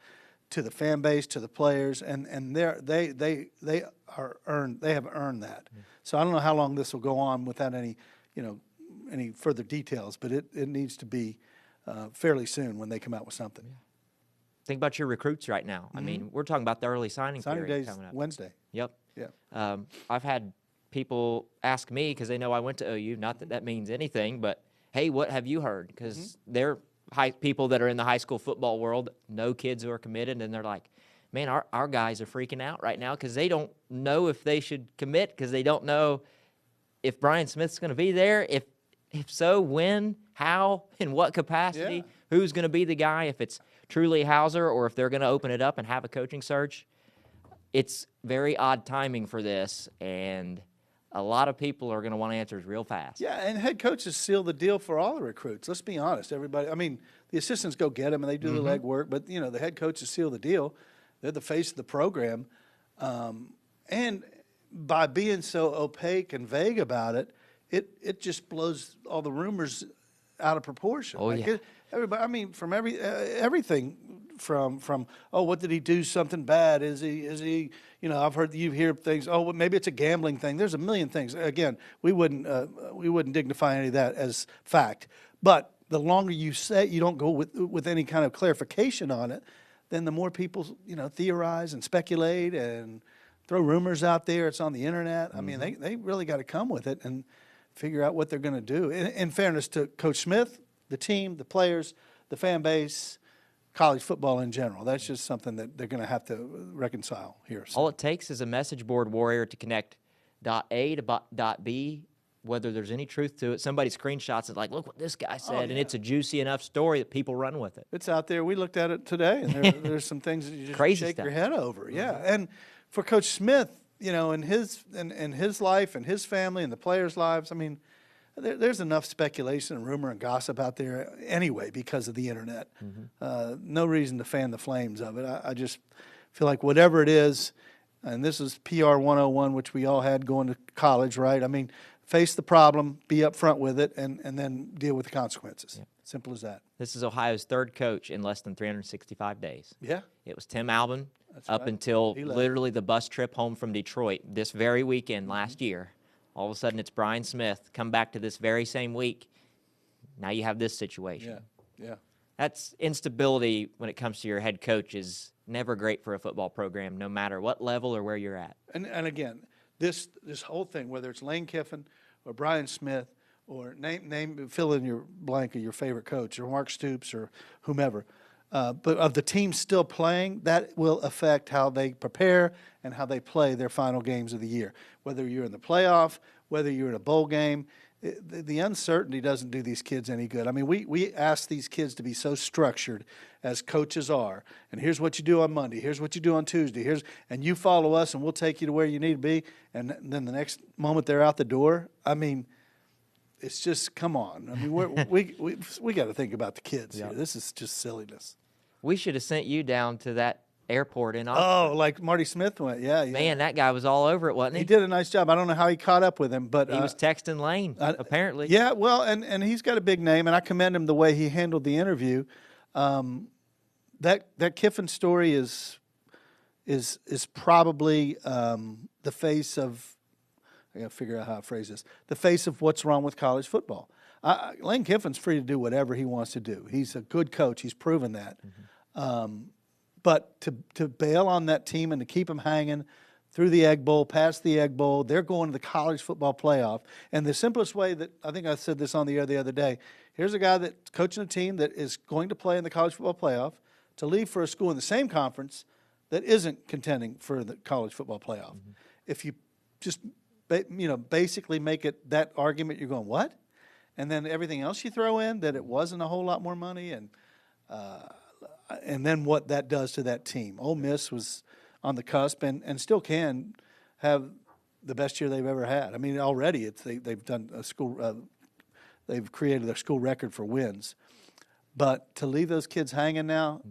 to the fan base, to the players, and they have earned that. So I don't know how long this will go on without any further details, but it needs to be fairly soon when they come out with something. Think about your recruits right now. I mean, we're talking about the early signing period Signing day's coming up. Wednesday. Yep. Yeah. I've had people ask me because they know I went to OU. Not that that means anything, but hey, what have you heard? Because they're people that are in the high school football world, know kids who are committed, and they're like, man, our guys are freaking out right now because they don't know if they should commit because they don't know if Brian Smith's going to be there. If so, when, how, in what capacity? Yeah. Who's going to be the guy? If it's truly Hauser or if they're going to open it up and have a coaching search. It's very odd timing for this, and a lot of people are going to want answers real fast. Yeah, and head coaches seal the deal for all the recruits. Let's be honest, everybody. I mean, the assistants go get them and they do the legwork, but the head coaches seal the deal. They're the face of the program, and by being so opaque and vague about it, it just blows all the rumors out of proportion. Oh, yeah. Everybody, I mean, from everything from what did he do something bad? Is he I've heard you hear things. Oh, well, maybe it's a gambling thing. There's a million things. Again, we wouldn't dignify any of that as fact. But the longer you say you don't go with any kind of clarification on it, then the more people theorize and speculate and throw rumors out there. It's on the internet. I mean, they really got to come with it and figure out what they're going to do. In fairness to Coach Smith, the team, the players, the fan base, college football in general, that's just something that they're going to have to reconcile here. So. All it takes is a message board warrior to connect dot A to dot B, whether there's any truth to it. Somebody screenshots it like, look what this guy said, and it's a juicy enough story that people run with it. It's out there. We looked at it today, and there's some things that you just Crazy shake stuff. your head over. Yeah, and for Coach Smith, in his life and his family and the players' lives, I mean, there's enough speculation and rumor and gossip out there anyway because of the internet. No reason to fan the flames of it. I just feel like whatever it is, and this is PR 101, which we all had going to college, right? I mean, face the problem, be upfront with it, and then deal with the consequences. Yeah. Simple as that. This is Ohio's third coach in less than 365 days. Yeah. It was Tim Albin up right. until He left. literally the bus trip home from Detroit this very weekend last year. All of a sudden, it's Brian Smith. Come back to this very same week. Now you have this situation. Yeah. That's instability when it comes to your head coach is never great for a football program, no matter what level or where you're at. And again, this whole thing, whether it's Lane Kiffin or Brian Smith or fill in your blank of your favorite coach or Mark Stoops or whomever, but of the team still playing, that will affect how they prepare and how they play their final games of the year. Whether you're in the playoff, whether you're in a bowl game, the uncertainty doesn't do these kids any good. I mean, we ask these kids to be so structured as coaches are. And here's what you do on Monday. Here's what you do on Tuesday. And you follow us, and we'll take you to where you need to be. And then the next moment they're out the door. I mean, it's just, come on. I mean, we got to think about the kids here. This is just silliness. We should have sent you down to that airport in Oxford. Oh, like Marty Smith went. Yeah. Man, that guy was all over it, wasn't he? He did a nice job. I don't know how he caught up with him, but He was texting Lane, apparently. Yeah, well, and he's got a big name, and I commend him the way he handled the interview. That Kiffin story is probably the face of. I got to figure out how to phrase this. The face of what's wrong with college football. Lane Kiffin's free to do whatever he wants to do. He's a good coach. He's proven that. But to bail on that team and to keep them hanging through the Egg Bowl, past the Egg Bowl, they're going to the college football playoff. And the simplest way that I think I said this on the air the other day, here's a guy that's coaching a team that is going to play in the college football playoff to leave for a school in the same conference that isn't contending for the college football playoff. If you just basically make it that argument, you're going, what? And then everything else you throw in, that it wasn't a whole lot more money, and then what that does to that team. Ole Miss was on the cusp and still can have the best year they've ever had. I mean, already they've done a school, they've created their school record for wins. But to leave those kids hanging now,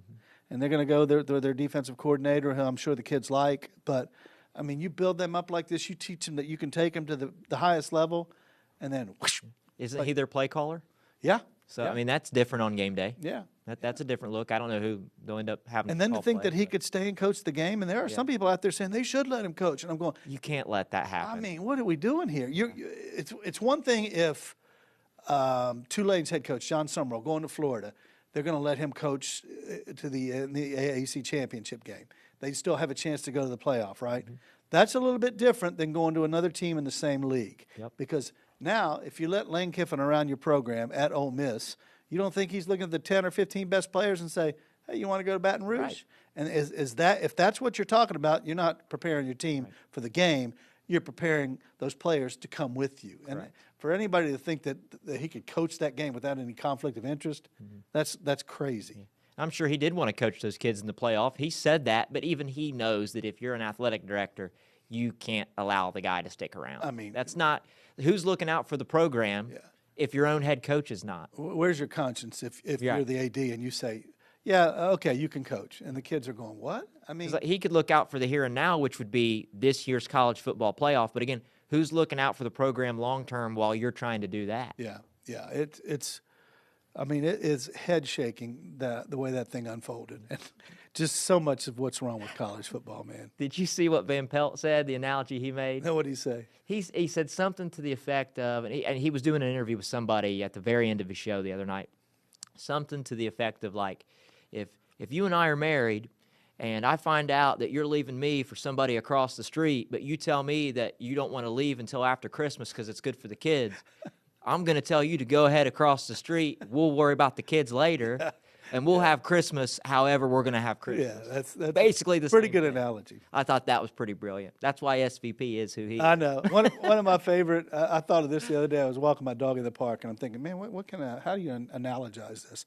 and they're going to go their defensive coordinator, who I'm sure the kids like, but I mean, you build them up like this, you teach them that you can take them to the highest level, and then whoosh. Isn't he their play caller? Yeah. So, yeah. I mean, that's different on game day. Yeah. That's a different look. I don't know who they'll end up having. And then to think play, that he could stay and coach the game, and there are some people out there saying they should let him coach, and I'm going, you can't let that happen. I mean, what are we doing here? It's one thing if Tulane's head coach, John Summerall, going to Florida, they're going to let him coach to the AAC championship game. They still have a chance to go to the playoff, right? That's a little bit different than going to another team in the same league. Yep. Because now, if you let Lane Kiffin around your program at Ole Miss, you don't think he's looking at the 10 or 15 best players and say, hey, you want to go to Baton Rouge? Right. And if that's what you're talking about, you're not preparing your team for the game. you're preparing those players to come with you. And Correct. for anybody to think that he could coach that game without any conflict of interest, that's crazy. I'm sure he did want to coach those kids in the playoff. He said that, but even he knows that if you're an athletic director, you can't allow the guy to stick around. I mean, that's not who's looking out for the program if your own head coach is not. Where's your conscience if Yeah. you're the AD and you say, yeah, okay, you can coach, and the kids are going, what? I mean, It's like he could look out for the here and now, which would be this year's college football playoff. But again, who's looking out for the program long term while you're trying to do that? yeah, it's. I mean, it is head shaking the way that thing unfolded, and just so much of what's wrong with college football, man. Did you see what Van Pelt said? The analogy he made. Now, what do you say? He said something to the effect of, and he was doing an interview with somebody at the very end of his show the other night. Something to the effect of like, if you and I are married, and I find out that you're leaving me for somebody across the street, but you tell me that you don't want to leave until after Christmas because it's good for the kids, I'm going to tell you to go ahead across the street. We'll worry about the kids later, and we'll have Christmas however we're going to have Christmas. Yeah, that's basically the pretty same good thing. analogy. I thought that was pretty brilliant. That's why SVP is who he is. I know. One of my favorite. I thought of this the other day. I was walking my dog in the park, and I'm thinking, man, how do you analogize this?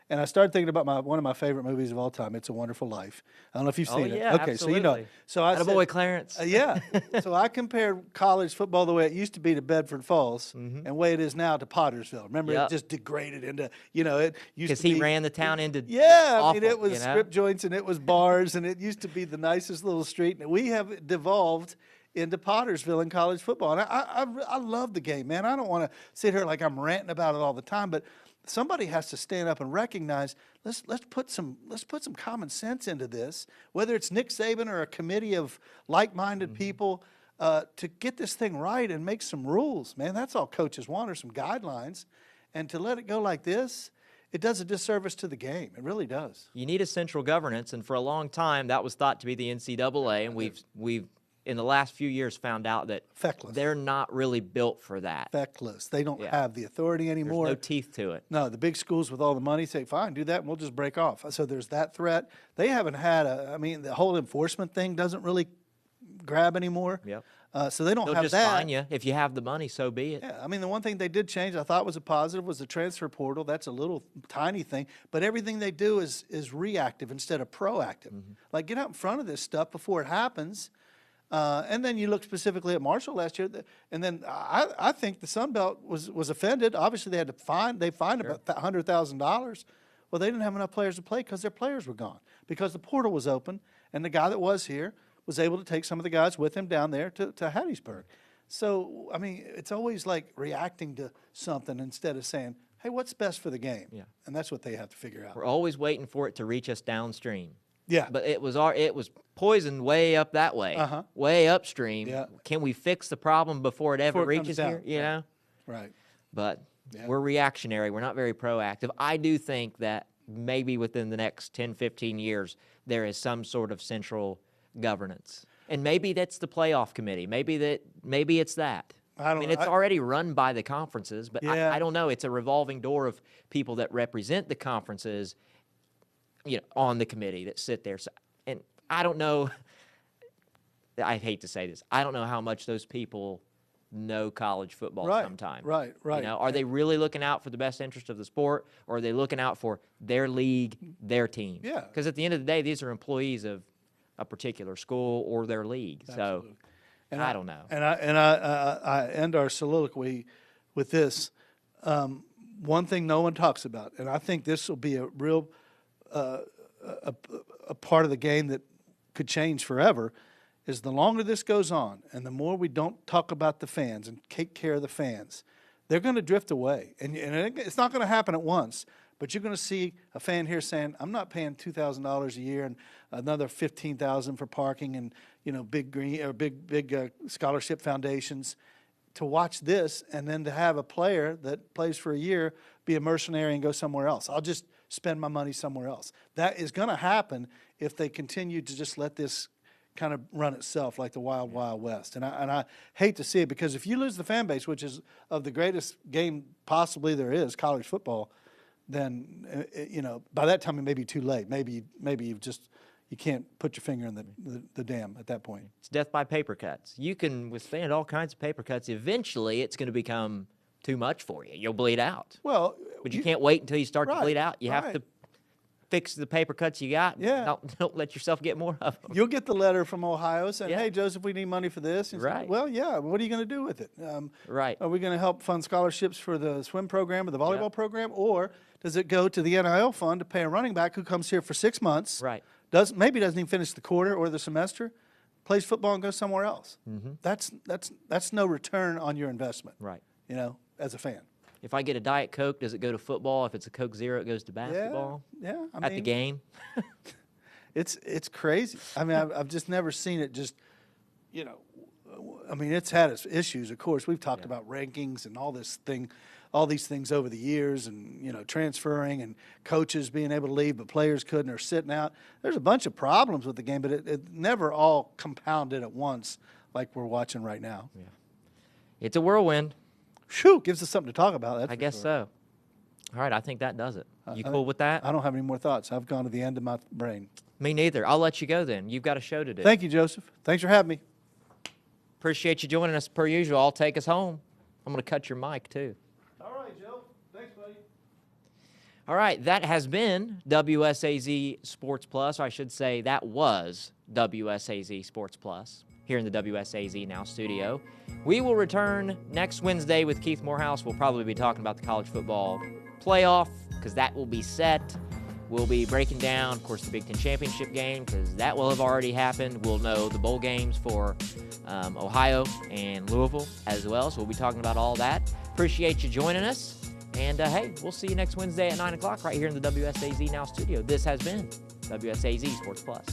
And I started thinking about one of my favorite movies of all time, It's a Wonderful Life. I don't know if you've seen it. Okay, absolutely. so you know. So I said, Attaboy, Clarence. yeah. So I compared college football the way it used to be to Bedford Falls and the way it is now to Pottersville. Remember, Yep. it just degraded into, it used Because to be. he ran the town into Yeah, awful, I mean, it was you know? strip joints and it was bars, and it used to be the nicest little street. And we have devolved into Pottersville in college football. And I love the game, man. I don't want to sit here like I'm ranting about it all the time, but somebody has to stand up and recognize let's put some common sense into this, whether it's Nick Saban or a committee of like-minded people, to get this thing right and make some rules, man. That's all coaches want, are some guidelines. And to let it go like this, it does a disservice to the game. It really does. You need a central governance, and for a long time that was thought to be the NCAA, and we've in the last few years found out that Feckless. they're not really built for that. Feckless. They don't Yeah. have the authority There's anymore. no teeth to it. No, the big schools with all the money say, fine, do that, and we'll just break off. So there's that threat. They haven't had the whole enforcement thing doesn't really grab anymore. Yep. So they don't They'll have just that. fine you if you have the money. So be it. Yeah, I mean, the one thing they did change I thought was a positive was the transfer portal. That's a little tiny thing. But everything they do is reactive instead of proactive. Like, get out in front of this stuff before it happens. And then you look specifically at Marshall last year, and then I think the Sun Belt was offended. Obviously, they had to fined about $100,000. Well, they didn't have enough players to play because their players were gone, because the portal was open, and the guy that was here was able to take some of the guys with him down there to Hattiesburg. So, I mean, it's always like reacting to something instead of saying, hey, what's best for the game? Yeah. And that's what they have to figure out. We're always waiting for it to reach us downstream. Yeah. But it was poisoned way up that way, way upstream. Yeah. Can we fix the problem before it ever Before it comes reaches down. here? You know? Right. But Yeah. we're reactionary. We're not very proactive. I do think that maybe within the next 10, 15 years, there is some sort of central governance. And maybe that's the playoff committee. Maybe it's that. I don't mean, know. it's already run by the conferences, but Yeah. I don't know. It's a revolving door of people that represent the conferences, on the committee that sit there. So, and I don't know. I hate to say this. I don't know how much those people know college football sometimes. Right. Are they really looking out for the best interest of the sport, or are they looking out for their league, their team? Yeah. Because at the end of the day, these are employees of a particular school or their league. Absolutely. So And I don't know. And I end our soliloquy with this. One thing no one talks about, and I think this will be a real a part of the game that could change forever, is the longer this goes on and the more we don't talk about the fans and take care of the fans, they're going to drift away. And it's not going to happen at once, but you're going to see a fan here saying, I'm not paying $2,000 a year and another $15,000 for parking and big scholarship foundations to watch this, and then to have a player that plays for a year be a mercenary and go somewhere else. I'll just spend my money somewhere else. That is going to happen if they continue to just let this kind of run itself like the wild, wild west. And I hate to see it, because if you lose the fan base, which is of the greatest game possibly there is, college football, then by that time it may be too late. Maybe you've just you can't put your finger in the dam at that point. It's death by paper cuts. You can withstand all kinds of paper cuts. Eventually, it's going to become too much for you. You'll bleed out. Well, But you can't wait until you start to Right, bleed out. You have right. to fix the paper cuts you got. Yeah. Don't let yourself get more of them. You'll get the letter from Ohio saying, Yeah. "Hey, Joseph, we need money for this." And it's like, Right. well, yeah. What are you going to do with it? Right. Are we going to help fund scholarships for the swim program or the volleyball Yep. program, or does it go to the NIL fund to pay a running back who comes here for 6 months? Right. Maybe doesn't even finish the quarter or the semester, plays football and goes somewhere else. Mm-hmm. That's no return on your investment. Right. As a fan. If I get a Diet Coke, does it go to football? If it's a Coke Zero, it goes to basketball? Yeah. At the game? It's crazy. I mean, I've just never seen it just, I mean, it's had its issues, of course. We've talked about rankings and all these things over the years and, transferring and coaches being able to leave, but players couldn't or sitting out. There's a bunch of problems with the game, but it never all compounded at once like we're watching right now. Yeah. It's a whirlwind. Phew, gives us something to talk about. That's I for guess sure. so. All right, I think that does it. You I cool think- with that? I don't have any more thoughts. I've gone to the end of my brain. Me neither. I'll let you go then. You've got a show to do. Thank you, Joseph. Thanks for having me. Appreciate you joining us per usual. I'll take us home. I'm going to cut your mic too. All right, Joe. Thanks, buddy. All right, that has been WSAZ Sports Plus, or I should say that was WSAZ Sports Plus here in the WSAZ Now studio. We will return next Wednesday with Keith Morehouse. We'll probably be talking about the college football playoff because that will be set. We'll be breaking down, of course, the Big Ten Championship game because that will have already happened. We'll know the bowl games for Ohio and Louisville as well, so we'll be talking about all that. Appreciate you joining us. And, hey, we'll see you next Wednesday at 9 o'clock right here in the WSAZ Now studio. This has been WSAZ Sports Plus.